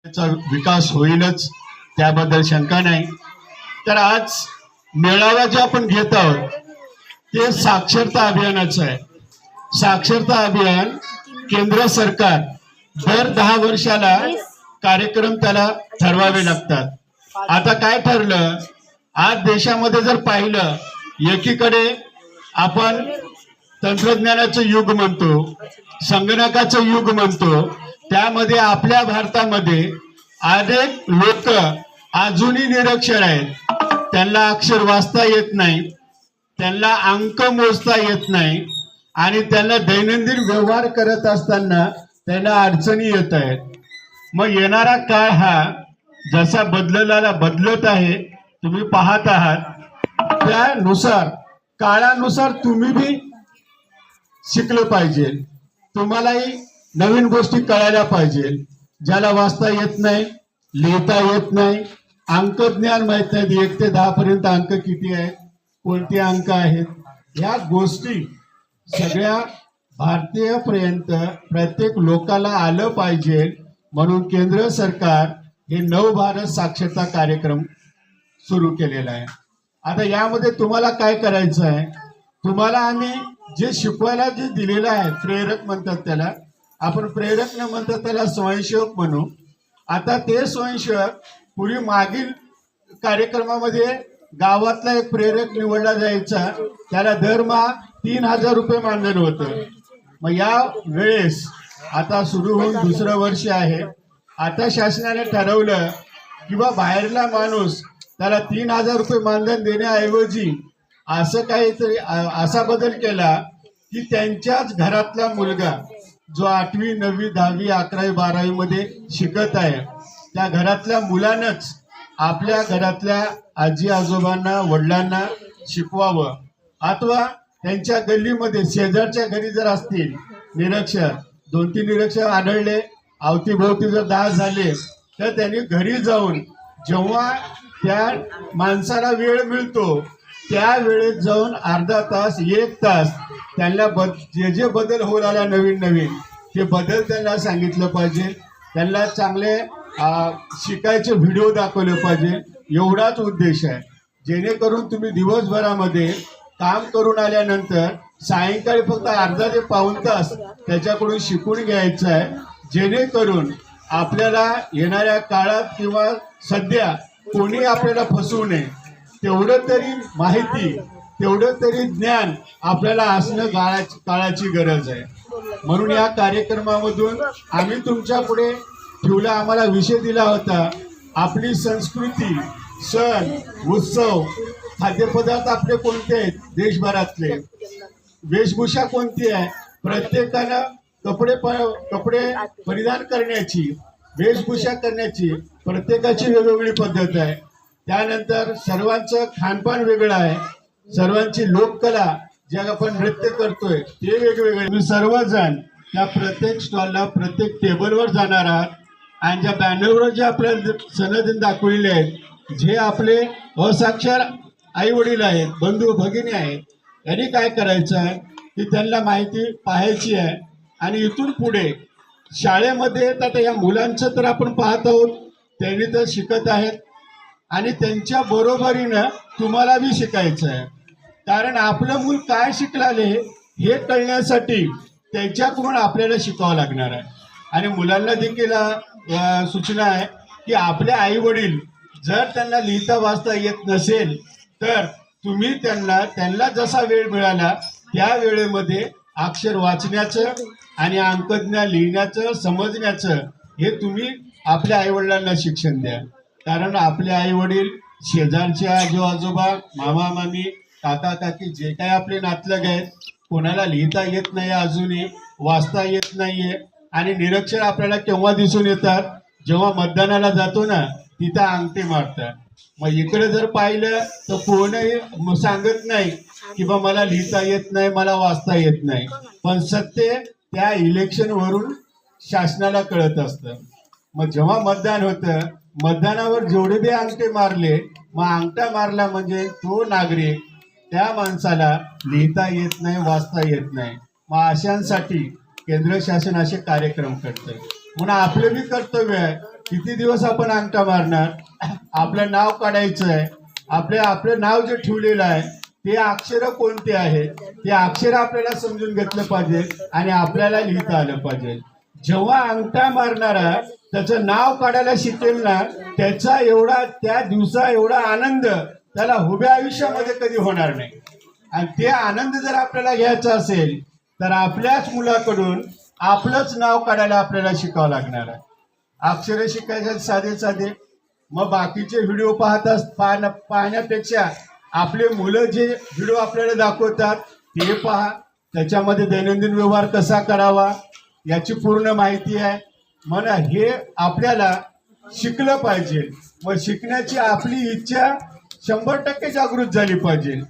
चा विकास होईलच, त्याबद्दल शंका नाही. तर आज मेळावा जे आपण घेत आहोत ते साक्षरता अभियानाचं आहे. साक्षरता अभियान केंद्र सरकार दर 10 वर्षाला कार्यक्रम त्याला ठरवावे लागतात. आता काय ठरलं, आज देशामध्ये जर पाहिलं, एकीकडे आपण तंत्रज्ञानाचं युग म्हणतो, संगणकाचं युग म्हणतो, त्यामध्ये आपल्या भारतामध्ये अनेक लोक अजूनही निरक्षर आहेत. त्यांना अक्षर वाचता येत नाही, त्यांना अंक मोजता येत नाही आणि त्यांना दैनंदिन व्यवहार करत असताना त्यांना अडचणी येत आहेत. मग येणारा काळ हा जसा बदलत आहे, तुम्ही पाहत आहात, त्यानुसार काळानुसार तुम्ही बी शिकलं पाहिजे. तुम्हालाही नवीन गोष्टी कळायला पाहिजे. ज्याला वाचता येत नाही, लिहिता येत नाही, अंक ज्ञान माहित नाही, 1 ते 10 पर्यंत अंक किती आहेत, कोणते अंक आहेत, ह्या गोष्टी सगळ्या भारतीयपर्यंत प्रत्येक लोकाला आलं पाहिजे. म्हणून केंद्र सरकार हे नव भारत साक्षरता कार्यक्रम सुरू केलेला आहे. आता यामध्ये तुम्हाला काय करायचं आहे, तुम्हाला आम्ही जे शिकवायला जे दिलेलं आहे, प्रेरक म्हणतात त्याला, आपण प्रेरक न म्हणतात त्याला स्वयंसेवक म्हणू. आता ते स्वयंसेवक पूर्वी मागील कार्यक्रमामध्ये गावातला एक प्रेरक निवडला जायचा, त्याला दरमहा 3000 रुपये मानधन होतं. मग या वेळेस आता सुरू होऊन दुसरं वर्ष आहे. आता शासनाने ठरवलं की बा बाहेरला माणूस त्याला 3000 रुपये मानधन देण्याऐवजी असं काहीतरी असा बदल केला की त्यांच्याच घरातला मुलगा जो 8वी 9वी 10वी 11वी 12वी मध्ये शिकत आहे, त्या घरातल्या मुलानंच आपल्या घरातल्या आजी आजोबांना वडिलांना शिकवावं. अथवा त्यांच्या गल्लीमध्ये शेजारच्या घरी जर असतील निरक्षर, 2-3 निरक्षर आढळले, अवतीभोवती जर 10 झाले, तर त्यांनी घरी जाऊन जेव्हा त्या माणसाला वेळ मिळतो त्या वेळेत जाऊन अर्धा तास 1 तास त्यांना जे बदल होऊ लागला नवीन ते बदल त्यांना सांगितलं पाहिजे. त्यांना चांगले शिकायचे व्हिडिओ दाखवले पाहिजे. एवढाच उद्देश आहे. जेणेकरून तुम्ही दिवसभरामध्ये काम करून आल्यानंतर सायंकाळी फक्त अर्धा ते पाऊण तास त्याच्याकडून शिकून घ्यायचं आहे. जेणेकरून आपल्याला येणाऱ्या काळात किंवा सध्या कोणी आपल्याला फसवू नये, तेवढं तरी माहिती, तेवढं तरी ज्ञान आपल्याला असणं काळाची गरज आहे. म्हणून या कार्यक्रमामधून आम्ही तुमच्या पुढे ठेवला, आम्हाला विषय दिला होता, आपली संस्कृती, सण उत्सव, खाद्यपदार्थ आपले कोणते आहेत देशभरातले, वेशभूषा कोणती आहे, प्रत्येकानं कपडे परिधान करण्याची, वेशभूषा करण्याची प्रत्येकाची वेगवेगळी पद्धत आहे. त्यानंतर सर्वांचं खानपान वेगळं आहे, सर्वांची लोककला जे आपण नृत्य करतोय ते वेगवेगळे. तुम्ही सर्वजण त्या प्रत्येक स्टॉलला, प्रत्येक टेबलवर जाणार आहात आणि ज्या बॅनरवर जे आपल्याला सनद दाखवलेले आहेत, जे आपले असाक्षर आई वडील आहेत, बंधू भगिनी आहेत, यांनी काय करायचं आहे की त्यांना माहिती पाहायची आहे. आणि इथून पुढे शाळेमध्ये आता या मुलांचं तर आपण पाहत आहोत, त्यांनी तर शिकत आहेत आणि त्यांच्या बरोबरीनं तुम्हाला बी शिकायचं आहे. कारण आपलं मूल काय शिकलाले हे कळण्यासाठी त्यांच्याकडून आपल्याला शिकावं लागणार आहे. आणि मुलांना देखील सूचना आहे की आपले आई वडील जर त्यांना लिहिता वाचता येत नसेल तर तुम्ही त्यांना जसा वेळ मिळाला त्या वेळेमध्ये अक्षर वाचण्याचं आणि अंकज्ञान लिहिण्याचं, समजण्याचं हे तुम्ही आपल्या आईवडिलांना शिक्षण द्या. कारण आपले आईवडील, शेजारचे आजो आजोबा, मामा मामी, काका काकी, जे काही आपले नातलग आहेत, कोणाला लिहिता येत नाही, अजूनही वाचता येत नाहीये. आणि निरक्षर आपल्याला केव्हा दिसून येतात, जेव्हा मतदानाला जातो ना, तिथं अंगठी मारतात. मग इकडे जर पाहिलं तर कोणही सांगत नाही की बा मला लिहिता येत नाही, मला वाचता येत नाही, पण सत्य त्या इलेक्शनवरून शासनाला कळत असतं. मग जेव्हा मतदान होतं, मतदानावर जेवढे बी अंगठे मारले, मग अंगठा मारला म्हणजे तो नागरिक, त्या माणसाला लिहिता येत नाही, वाचता येत नाही. मग अशांसाठी केंद्र शासन असे कार्यक्रम करतं. म्हणून आपलं बी कर्तव्य आहे किती दिवस आपण अंगठा मारणार? आपलं नाव काढायचं आहे. आपलं नाव जे ठेवलेलं आहे ते अक्षर कोणते आहेत ते अक्षर आपल्याला समजून घेतलं पाहिजे आणि आपल्याला लिहिता आलं पाहिजे. जेव्हा अंगठा मारणारा त्याचं नाव काढायला शिकेल ना, त्या दिवसा एवढा आनंद त्याला उभ्या आयुष्यामध्ये कधी होणार नाही. आणि ते आनंद जर आपल्याला घ्यायचा असेल तर आपल्याच मुलाकडून आपलंच नाव काढायला आपल्याला शिकावं लागणार आहे. अक्षरे शिकायचे साधे साधे. मग बाकीचे व्हिडिओ पाहण्यापेक्षा आपले मुलं जे व्हिडिओ आपल्याला दाखवतात ते पहा. त्याच्यामध्ये दैनंदिन व्यवहार कसा करावा याची पूर्ण माहिती आहे. म्हणा हे आपल्याला शिकलं पाहिजे. मग शिकण्याची आपली इच्छा 100% जागृत झाली पाहिजे.